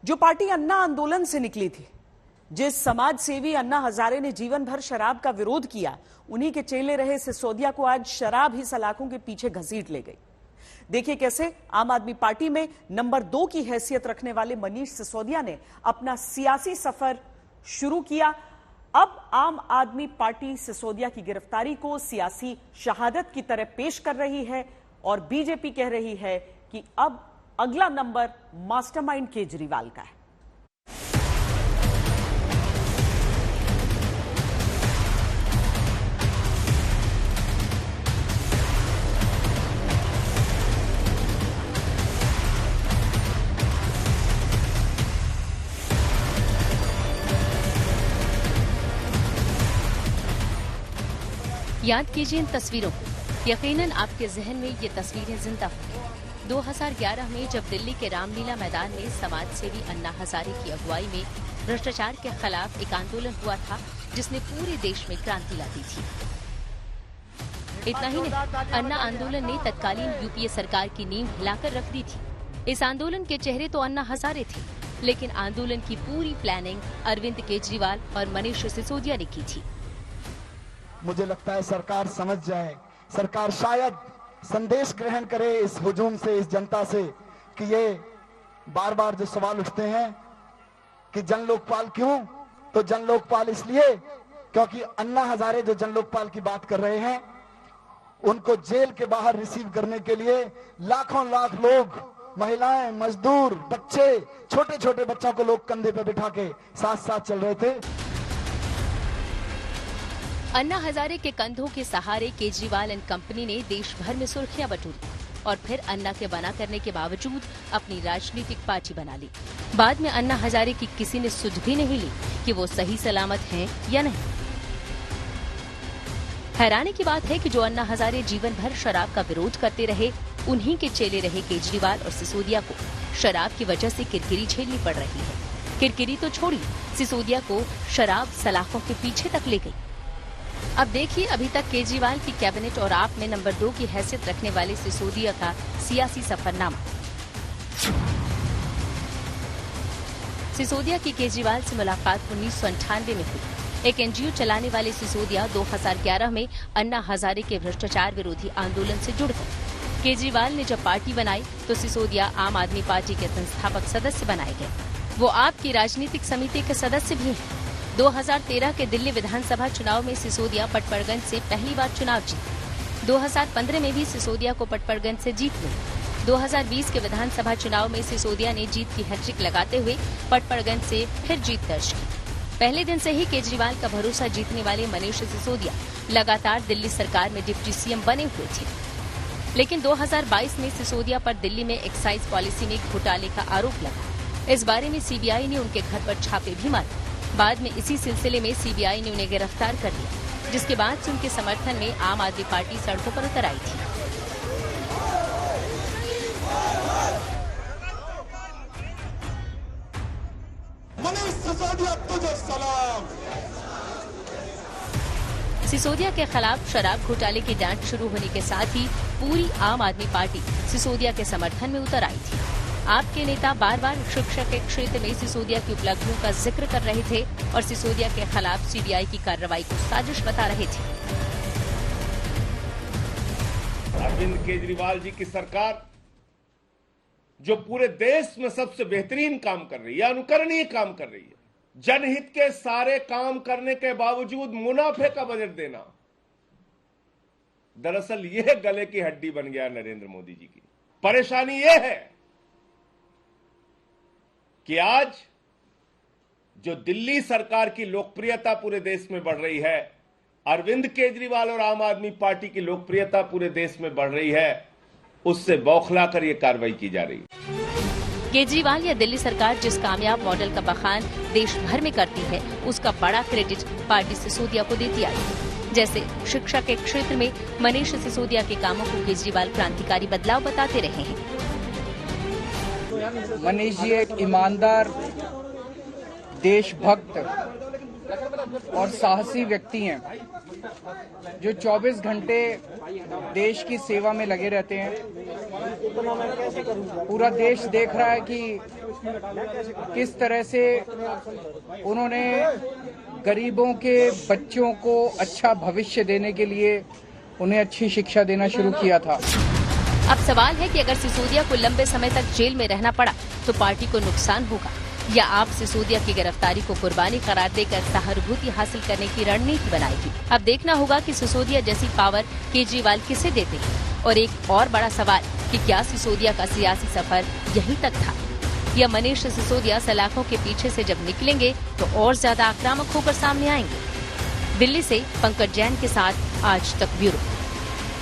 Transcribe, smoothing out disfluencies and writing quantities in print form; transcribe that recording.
जो पार्टी अन्ना आंदोलन से निकली थी, जिस समाज सेवी अन्ना हजारे ने जीवन भर शराब का विरोध किया, उन्हीं के चेले रहे सिसोदिया को आज शराब ही सलाखों के पीछे घसीट ले गई। देखिए कैसे आम आदमी पार्टी में नंबर 2 की हैसियत रखने वाले मनीष सिसोदिया ने अपना सियासी सफर शुरू किया। अब आम आदमी पार्टी सिसोदिया की गिरफ्तारी को सियासी शहादत की तरह पेश कर रही है और बीजेपी कह रही है कि अब अगला नंबर मास्टरमाइंड केजरीवाल का है। याद कीजिए इन तस्वीरों को, यकीनन आपके जहन में ये तस्वीरें जिंदा होंगी। 2011 में जब दिल्ली के रामलीला मैदान में समाज सेवी अन्ना हजारे की अगुवाई में भ्रष्टाचार के खिलाफ एक आंदोलन हुआ था, जिसने पूरे देश में क्रांति ला दी थी। इतना ही नहीं, अन्ना आंदोलन ने तत्कालीन यूपीए सरकार की नींव हिलाकर रख दी थी। इस आंदोलन के चेहरे तो अन्ना हजारे थे, लेकिन आंदोलन की पूरी प्लानिंग अरविंद केजरीवाल और मनीष सिसोदिया ने की थी। मुझे लगता है सरकार समझ जाए, सरकार शायद संदेश ग्रहण करे इस हुजूम से, इस जनता से, कि ये बार बार जो सवाल उठते हैं कि जन लोकपाल क्यों, तो जन लोकपाल इसलिए क्योंकि अन्ना हजारे जो जन लोकपाल की बात कर रहे हैं, उनको जेल के बाहर रिसीव करने के लिए लाखों लाख लोग, महिलाएं, मजदूर, बच्चे, छोटे छोटे बच्चों को लोग कंधे पे बिठा के साथ साथ चल रहे थे। अन्ना हजारे के कंधों के सहारे केजरीवाल एंड कंपनी ने देश भर में सुर्खियां बटोरी और फिर अन्ना के बना करने के बावजूद अपनी राजनीतिक पार्टी बना ली। बाद में अन्ना हजारे की किसी ने सुध भी नहीं ली कि वो सही सलामत हैं या नहीं। हैरानी की बात है कि जो अन्ना हजारे जीवन भर शराब का विरोध करते रहे, उन्हीं के चेले रहे केजरीवाल और सिसोदिया को शराब की वजह से किरकिरी झेलनी पड़ रही है। किरकिरी तो छोड़ी, सिसोदिया को शराब सलाखों के पीछे तक ले गई। अब देखिए अभी तक केजरीवाल की कैबिनेट और आप में नंबर 2 की हैसियत रखने वाले सिसोदिया का सियासी सफरनामा। सिसोदिया की केजरीवाल से मुलाकात 1998 में हुई। एक एनजीओ चलाने वाले सिसोदिया 2011 में अन्ना हजारे के भ्रष्टाचार विरोधी आंदोलन से जुड़ गए। केजरीवाल ने जब पार्टी बनाई तो सिसोदिया आम आदमी पार्टी के संस्थापक सदस्य बनाए गए। वो आपकी राजनीतिक समिति के सदस्य भी हैं। 2013 के दिल्ली विधानसभा चुनाव में सिसोदिया पटपड़गंज से पहली बार चुनाव जीते। 2015 में भी सिसोदिया को पटपड़गंज से जीत मिली। 2020 के विधानसभा चुनाव में सिसोदिया ने जीत की हैट्रिक लगाते हुए पटपड़गंज से फिर जीत दर्ज की। पहले दिन से ही केजरीवाल का भरोसा जीतने वाले मनीष सिसोदिया लगातार दिल्ली सरकार में डिप्टी सीएम बने हुए थे। लेकिन 2022 में सिसोदिया पर दिल्ली में एक्साइज पॉलिसी में घोटाले का आरोप लगा। इस बारे में सीबीआई ने उनके घर पर छापे भी मारे। बाद में इसी सिलसिले में सीबीआई ने उन्हें गिरफ्तार कर लिया, जिसके बाद से उनके समर्थन में आम आदमी पार्टी सड़कों पर उतर आई थी। सिसोदिया के खिलाफ शराब घोटाले की जांच शुरू होने के साथ ही पूरी आम आदमी पार्टी सिसोदिया के समर्थन में उतर आई थी। आपके नेता बार बार शिक्षा के क्षेत्र में सिसोदिया की उपलब्धियों का जिक्र कर रहे थे और सिसोदिया के खिलाफ सीबीआई की कार्रवाई को साजिश बता रहे थे। अरविंद केजरीवाल जी की सरकार जो पूरे देश में सबसे बेहतरीन काम कर रही है, अनुकरणीय काम कर रही है, जनहित के सारे काम करने के बावजूद मुनाफे का बजट देना, दरअसल यह गले की हड्डी बन गया नरेंद्र मोदी जी की। परेशानी यह है कि आज जो दिल्ली सरकार की लोकप्रियता पूरे देश में बढ़ रही है, अरविंद केजरीवाल और आम आदमी पार्टी की लोकप्रियता पूरे देश में बढ़ रही है, उससे बौखला कर यह कार्रवाई की जा रही है। केजरीवाल या दिल्ली सरकार जिस कामयाब मॉडल का बखान देश भर में करती है, उसका बड़ा क्रेडिट पार्टी सिसोदिया को देती आई। जैसे शिक्षा के क्षेत्र में मनीष सिसोदिया के कामों को केजरीवाल क्रांतिकारी बदलाव बताते रहे हैं। मनीष जी एक ईमानदार, देशभक्त और साहसी व्यक्ति हैं जो 24 घंटे देश की सेवा में लगे रहते हैं। पूरा देश देख रहा है कि किस तरह से उन्होंने गरीबों के बच्चों को अच्छा भविष्य देने के लिए उन्हें अच्छी शिक्षा देना शुरू किया था। अब सवाल है कि अगर सिसोदिया को लंबे समय तक जेल में रहना पड़ा तो पार्टी को नुकसान होगा या आप सिसोदिया की गिरफ्तारी को कुर्बानी करार देकर सहानुभूति हासिल करने की रणनीति बनाएगी। अब देखना होगा कि सिसोदिया जैसी पावर केजरीवाल किसे देते हैं। और एक और बड़ा सवाल कि क्या सिसोदिया का सियासी सफर यहीं तक था या मनीष सिसोदिया सलाखों के पीछे से जब निकलेंगे तो और ज्यादा आक्रामक होकर सामने आएंगे। दिल्ली से पंकज जैन के साथ आज तक ब्यूरो।